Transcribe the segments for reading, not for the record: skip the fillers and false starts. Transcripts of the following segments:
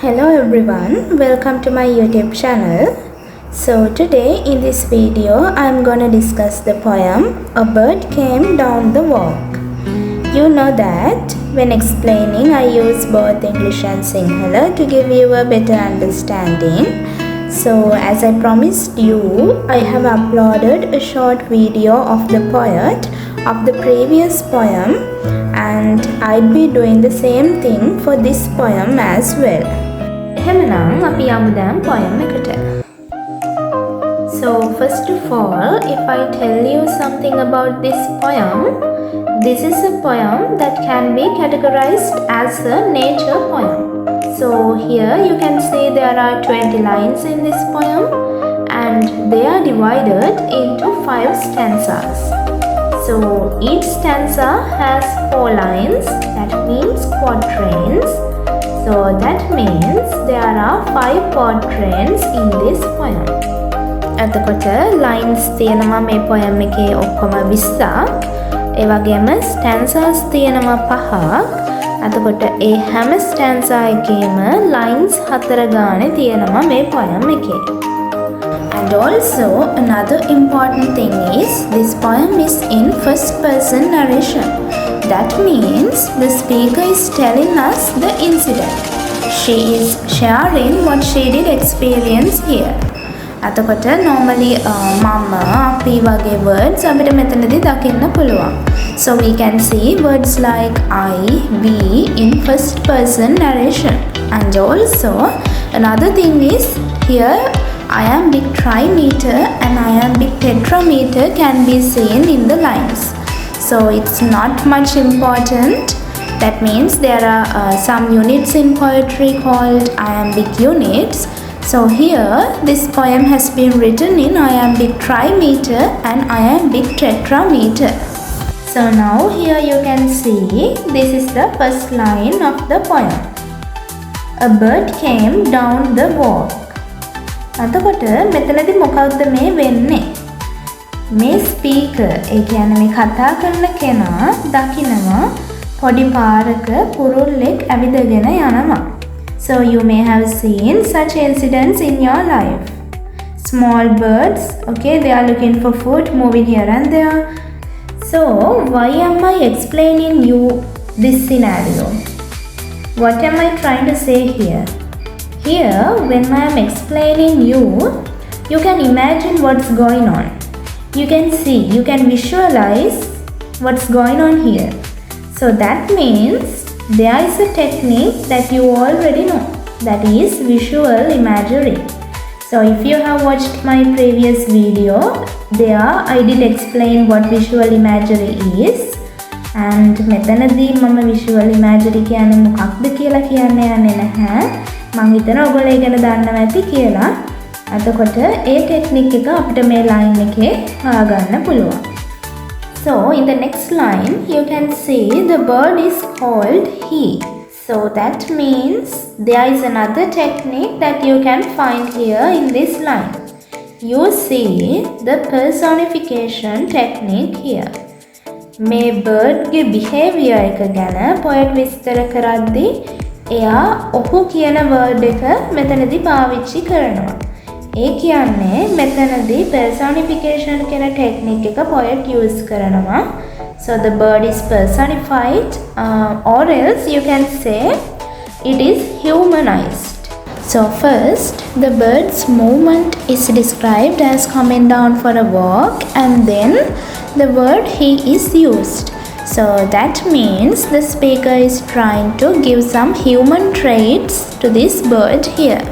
Hello everyone, welcome to my YouTube channel. So today in this video I'm gonna discuss the poem A Bird Came Down the Walk. You know that when explaining I use both English and Sinhala to give you a better understanding. So as I promised you, I have uploaded a short video of the poet of the previous poem, and I'd be doing the same thing for this poem as well. එහෙමනම් අපි යමු දැන් poem එකට. So first of all, if I tell you something about this poem, this is a poem that can be categorized as a nature poem. So here you can see there are 20 lines in this poem and they are divided into 5 stanzas. So each stanza has 4 lines, that means quatrains. So that means there are 5 quatrains in this poem. එතකොට lines තියෙනවා මේ poem එකේ ඔක්කොම 20ක්. ඒ වගේම stanzas තියෙනවා 5ක්. එතකොට ඒ හැම stanza එකේම lines 4 ගානේ තියෙනවා මේ poem එකේ. And also another important thing is this poem is in first person narration. That means the speaker is telling us the incident. She is sharing what she did experience here. එතකොට normally mama අපි වගේ words අපිට මෙතනදී දකින්න පුළුවන්. So we can see words like I, we in first person narration. And also another thing is here iambic trimeter and iambic tetrameter can be seen in the lines. So it's not much important. That means there are some units in poetry called iambic units. So here this poem has been written in iambic trimeter and iambic tetrameter. So now here you can see this is the first line of the poem. A bird came down the walk. එතකොට මෙතනදී මොකක්ද මේ වෙන්නේ? මේ speaker ඒ කියන්නේ මේ කතා කරන කෙනා දකිනවා පොඩි පාරක කුරුල්ලෙක් ඇවිදගෙන යනවා. So you may have seen such incidents in your life. Small birds, okay, they are looking for food, moving here and there. So why am I explaining you this scenario? What am I trying to say here? Here, when I am explaining you can imagine what's going on. You can see, you can visualize what's going on here. So that means there is a technique that you already know, that is visual imagery. So if you have watched my previous video, there I did explain what visual imagery is. And මෙතනදී මම visual imagery කියන්නේ මොකක්ද කියලා කියන්න යන්නේ නැහැ. මම හිතනවා ඔයගොල්ලෝ ඒ ගැන දන්නවා ඇති කියලා. එතකොට ඒ ටෙක්නික් එක අපිට මේ ලයින් එකේ හොයාගන්න පුළුවන්. So in the next line you can see the bird is called he. So that means there is another technique that you can find here in this line. You see the personification technique here. මේ bird ගේ behavior එක ගැන poet විස්තර කරද්දී එයා ඔහු කියන word එක මෙතනදී පාවිච්චි කරනවා. ඒ කියන්නේ මෙතනදී personification කියන technique එක poet use කරනවා. So the bird is personified, or else you can say it is humanized. So first the bird's movement is described as coming down for a walk, and then the word he is used. So that means the speaker is trying to give some human traits to this bird here.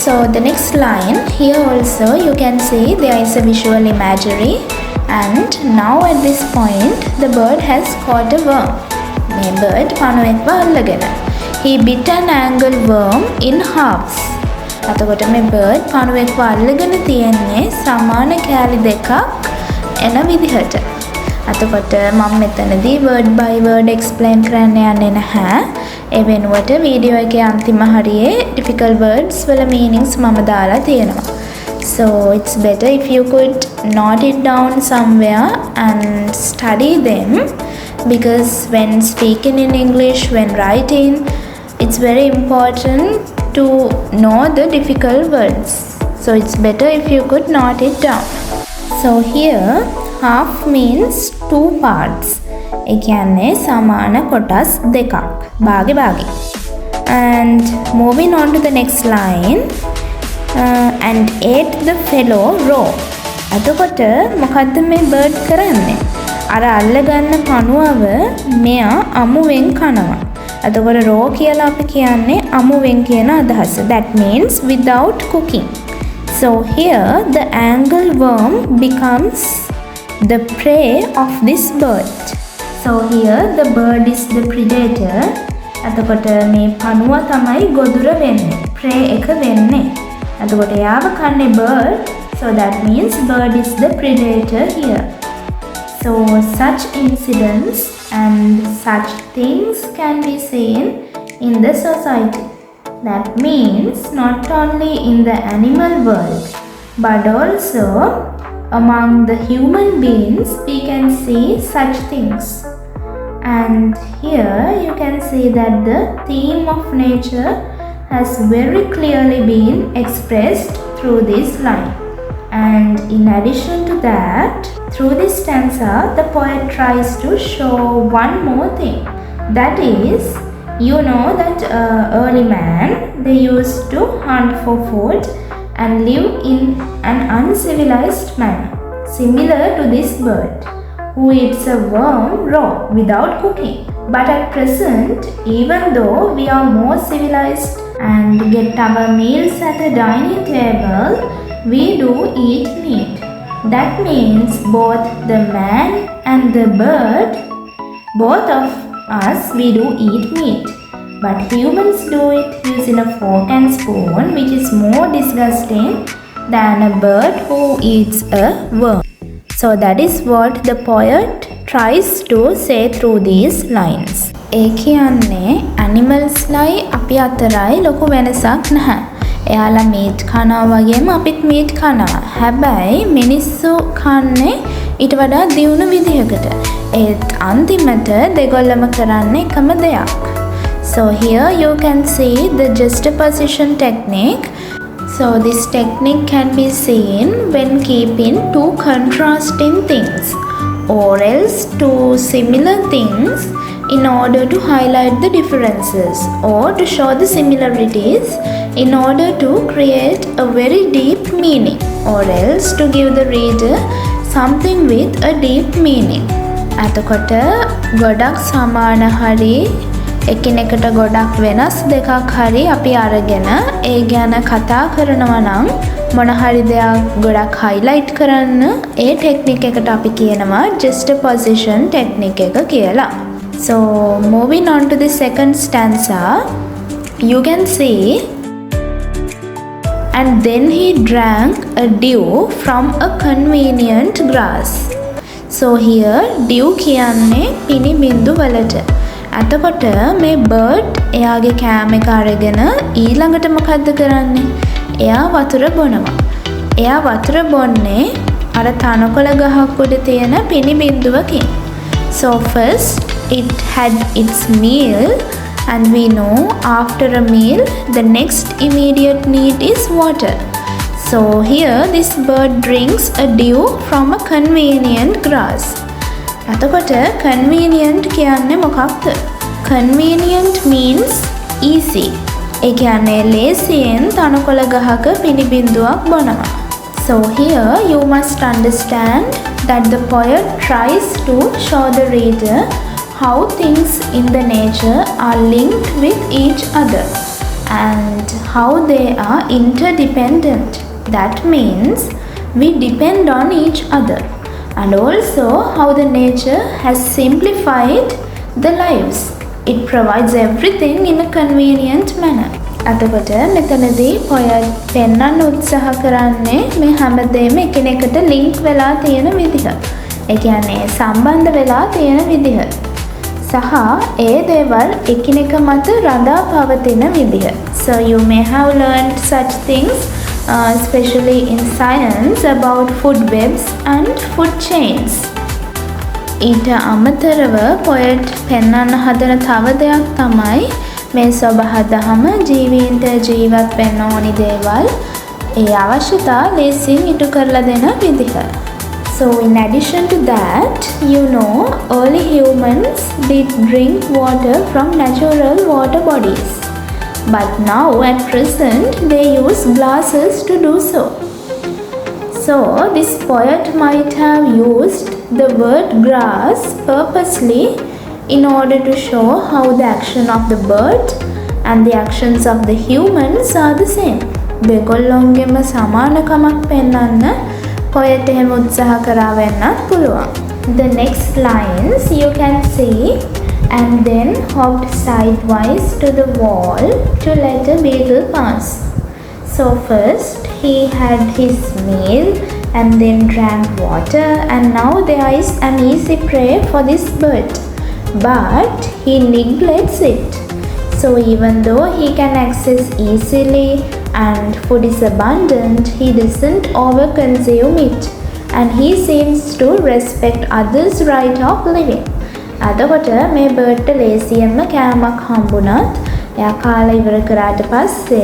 So the next line, here also you can see there is a visual imagery, and now at this point the bird has caught a worm. මේ bird පණුවෙක්ව අල්ලගෙන. He bit an angle worm in halves. එතකොට මේ bird පණුවෙක්ව අල්ලගෙන තියෙන්නේ සමාන කෑලි දෙකක් එන විදිහට. එතකොට මම මෙතනදී word by word explain කරන්න යන්නේ නැහැ. ඒ වෙනුවට වීඩියෝ එකේ අන්තිම හරියේ difficult words වල meanings මම දාලා තියෙනවා. So it's better if you could note it down somewhere and study them, because when speaking in English, when writing, it's very important to know the difficult words. So it's better if you could note it down. So here half means two parts. ඒ කියන්නේ සමාන කොටස් දෙකක්. භාගේ භාගේ. And moving on to the next line. And ate the fellow raw. එතකොට මොකද්ද මේ bird කරන්නේ? අර අල්ලගන්න පණුවව මෙයා අමුවෙන් කනවා. එතකොට raw කියලා අපි කියන්නේ අමුවෙන් කියන අදහස. That means without cooking. So here the angleworm becomes the prey of this bird. So here the bird is the predator. එතකොට මේ පණුව තමයි ගොදුර වෙන්නේ. prey එක වෙන්නේ. එතකොට එයාව කන්නේ bird. So that means bird is the predator here. So such incidents and such things can be seen in the society. That means not only in the animal world, but also among the human beings we can see such things. And here you can see that the theme of nature has very clearly been expressed through this line. And in addition to that, through this stanza, the poet tries to show one more thing. That is, you know that early man, they used to hunt for food and live in an uncivilized manner, similar to this bird, who eats a worm raw without cooking. But at present, even though we are more civilized and get our meals at a dining table, we do eat meat. That means both the man and the bird, both of us, we do eat meat. But humans do it using a fork and spoon, which is more disgusting than a bird who eats a worm. So that is what the poet tries to say through these lines. ඒ කියන්නේ animals ලයි අපි අතරයි ලොකු වෙනසක් නැහැ. එයාලා meet කනවා වගේම අපිත් meet කනවා. හැබැයි මිනිස්සු කන්නේ ඊට වඩා දියුණු විදිහකට. ඒත් අන්තිමට දෙගොල්ලම කරන්නේ එකම දෙයක්. So here you can see the juxtaposition technique. So this technique can be seen when keeping two contrasting things or else two similar things in order to highlight the differences or to show the similarities in order to create a very deep meaning or else to give the reader something with a deep meaning. එතකොට ගොඩක් සමාන හරි එකිනෙකට ගොඩක් වෙනස් දෙකක් හරි අපි අරගෙන ඒ ගැන කතා කරනවා නම් මොන හරි දෙයක් ගොඩක් highlight කරන්න ඒ ටෙක්නික් එකට අපි කියනවා juxtaposition technique එක කියලා. So moving on to the second stanza, you can see, and then he drank a dew from a convenient grass. So here dew කියන්නේ පිනි බින්දු වලට. එතකොට මේ bird එයාගේ කෑම එක අරගෙන ඊළඟට මොකද්ද කරන්නේ? එයා වතුර බොනවා. එයා වතුර බොන්නේ අර තනකොළ ගහක් උඩ තියෙන පිනි බින්දුවකින්. So first it had its meal, and we know after a meal the next immediate need is water. So here this bird drinks a dew from a convenient grass. එතකොට convenient කියන්නේ මොකක්ද? Convenient means easy. ඒ කියන්නේ ලේසියෙන් තනකොළ ගහක පිනි බින්දුවක් බොනවා. So here you must understand that the poet tries to show the reader how things in the nature are linked with each other and how they are interdependent. That means we depend on each other, and also how the nature has simplified the lives. It provides everything in a convenient manner. එතකොට මෙතනදී poet පෙන්වන්න උත්සාහ කරන්නේ මේ හැමදේම එකිනෙකට link වෙලා තියෙන විදිහ. ඒ කියන්නේ සම්බන්ධ වෙලා තියෙන විදිහ. සහ ඒ දේවල් එකිනෙක මත රඳා පවතින විදිහ. So you may have learned such things especially in science about food webs and food chains. ඊට අමතරව poet පෙන්වන්න හදන තව දෙයක් තමයි මේ සබහදහම ජීවීන්ට ජීවත් වෙන්න ඕනි දේවල් ඒ අවශ්‍යතා ලේසියෙන් ඉටු කරලා දෙන විදිහ. So in addition to that, you know, early humans did drink water from natural water bodies. But now at present they use glasses to do so. So this poet might have used the word grass purposely in order to show how the action of the bird and the actions of the humans are the same. දෙගොල්ලොන්ගෙම සමානකමක් පෙන්වන්න poet එහෙම උත්සාහ කරා වෙන්නත් පුළුවන්. The next lines you can see, and then hopped sidewise to the wall to let a beetle pass. So first he had his meal and then drank water, and now there is an easy prey for this bird, but he neglects it. So even though he can access easily and food is abundant, he doesn't overconsume it, and he seems to respect others' right of living. අදකොට මේ බර්ඩ්ට ලේසියෙන්ම කෑමක් හම්බුණත් එයා කාලා ඉවර කරාට පස්සේ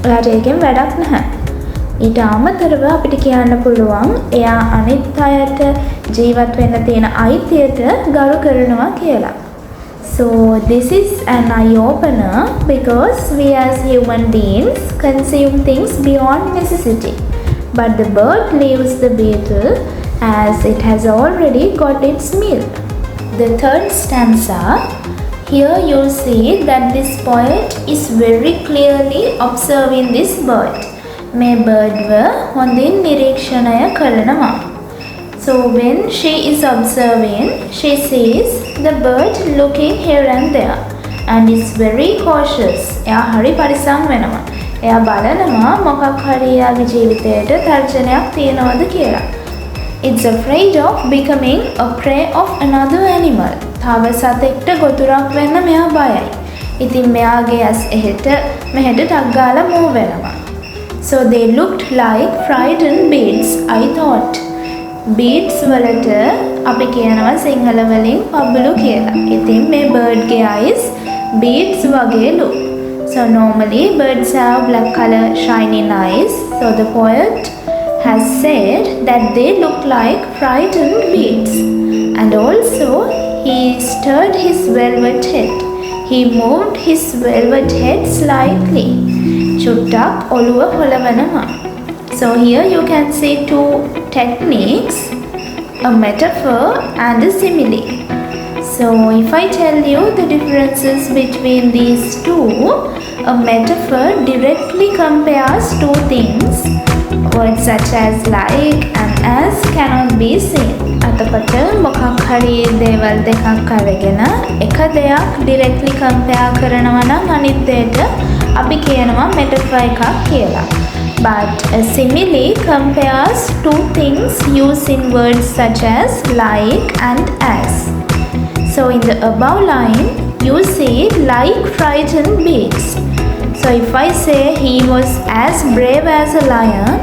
එයාට ඒකෙන් වැඩක් නැහැ. ඊට අමතරව අපිට කියන්න පුළුවන් එයා අනිත් අයට ජීවත් වෙන්න තියෙන අයිතියට ගරු කරනවා කියලා. So this is an eye-opener because we as human beings consume things beyond necessity. But the bird leaves the beetle as it has already got its meal. The third stanza, here you see that this poet is very clearly observing this bird. මේ birdව හොඳින් නිරීක්ෂණය කරනවා. So when she is observing, she sees the bird looking here and there and is very cautious. එයා හරි පරිස්සම් වෙනවා. එයා බලනවා මොකක් හරි එයාගේ ජීවිතයට තර්ජනයක් තියනවද කියලා. It's afraid of becoming a prey of another animal. තව සතෙක්ට ගොදුරක් වෙන්න මෙයා බයයි. ඉතින් මෙයාගේ ඇස් එහෙට මෙහෙට ටක් ගාලා move වෙනවා. So they looked like frightened beads, I thought. Beads වලට අපි කියනවා සිංහල වලින් පබ්බලු කියලා. ඉතින් මේ bird ගේ eyes beads වගේලු. So normally birds have black color shining eyes. So the poet has said that they look like frightened beads. And also he stirred his velvet head. He moved his velvet head slightly. චුට්ටක් ඔළුව හොලවනවා. So here you can see two techniques, a metaphor and a simile. So if I tell you the differences between these two, a metaphor directly compares two things. Words such as like and as cannot be seen. අතකොට මොකක් හරි දේවල් දෙකක් අරගෙන එක දෙයක් directly compare කරනවා නම් අනිත් දෙයට අපි කියනවා metaphor එකක් කියලා. But a simile compares two things used in words such as like and as. So in the above line, you see like frightened beads. So if I say he was as brave as a lion,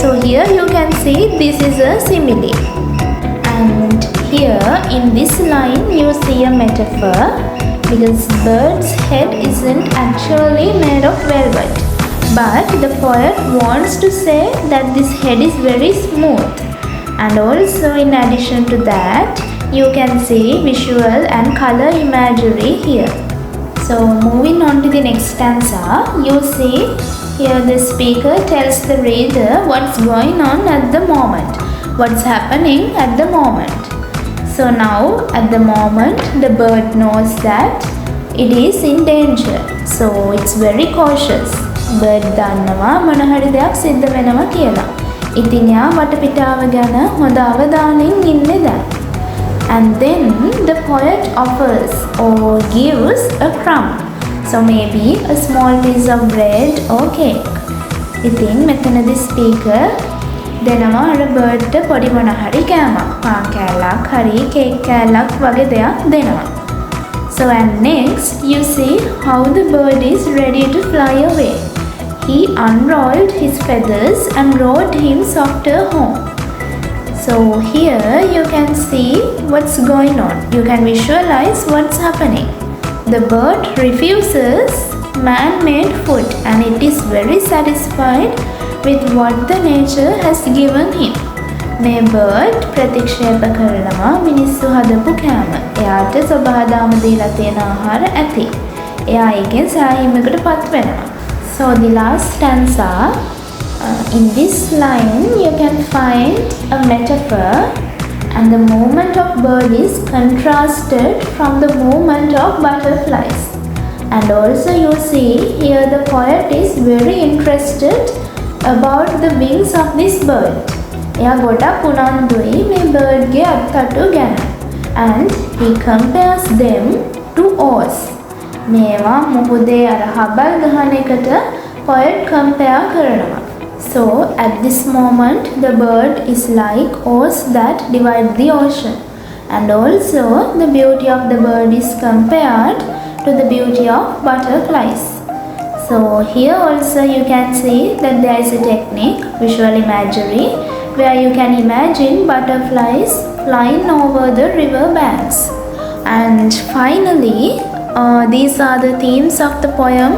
so here you can see this is a simile. And here in this line you see a metaphor because bird's head isn't actually made of velvet. But the poet wants to say that this head is very smooth. And also in addition to that, you can see visual and color imagery here. So moving on to the next stanza, you see here the speaker tells the reader what's going on at the moment, what's happening at the moment. So now at the moment the bird knows that it is in danger. So it's very cautious. Bird දන්නවා මොන හරි දෙයක් සිද්ධ වෙනවා කියලා. ඉතින් යා වටපිටාව ගැන හොඳ අවධානයෙන් ඉන්නේ දැන්. And then the poet offers or gives a crumb. So maybe a small piece of bread or cake. ඉතින් මෙතනදී speaker දෙනවා අර බර්ඩ්ට පොඩි මොන හරි කෑමක්. පාන් කෑල්ලක් හරි කේක් කෑල්ලක් වගේ දෙයක් දෙනවා. So and next you see how the bird is ready to fly away. He unrolled his feathers and rode him softer home. So here you can see what's going on. You can visualize what's happening. The bird refuses man-made food and it is very satisfied with what the nature has given him. මේ bird ප්‍රතික්ෂේප කරනවා මිනිස්සු හදපු කෑම. එයාට සබහාදාම දීලා තියෙන ආහාර ඇති. එයා ඒකෙන් සෑහීමකට පත් වෙනවා. So the last stanza, in this line you can find a metaphor and the movement of bird is contrasted from the movement of butterflies. And also you see here the poet is very interested about the wings of this bird. එයා ගොඩක් උනන්දුයි මේ බර්ඩ්ගේ අත්තටු ගැන. And he compares them to oars. මේවා මුහුදේ අර හබල් ගහන එකට poet compare කරනවා. So at this moment the bird is like oars that divide the ocean. And also the beauty of the bird is compared to the beauty of butterflies. So here also you can see that there is a technique, visual imagery, where you can imagine butterflies flying over the river banks. And finally, these are the themes of the poem: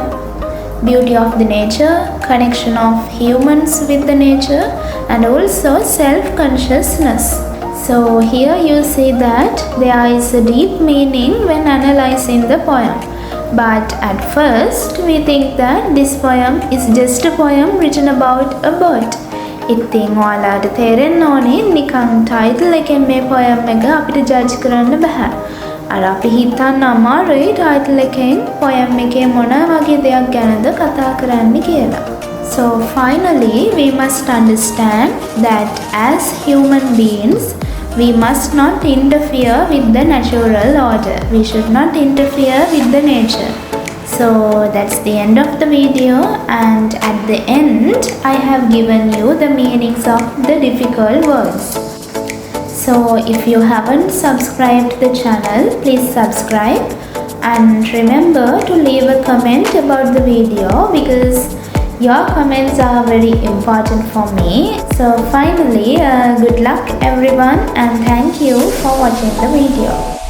beauty of the nature, connection of humans with the nature, and also self-consciousness. So here you see that there is a deep meaning when analyzing the poem. But at first we think that this poem is just a poem written about a bird. ඉතින් ඔයාලට තේරෙන්න ඕනේ නිකන් title එකෙන් මේ poem එක අපිට ජජ් කරන්න බෑ. අර අපි හිතන්න අමාරුයි ටයිටල් එකෙන් poem එකේ මොන වගේ දෙයක් ගැනද කතා කරන්න කියලා. So finally we must understand that as human beings we must not interfere with the natural order. We should not interfere with the nature. So that's the end of the video, and at the end I have given you the meanings of the difficult words. So if you haven't subscribed the channel, please subscribe and remember to leave a comment about the video because your comments are very important for me. So finally, good luck everyone and thank you for watching the video.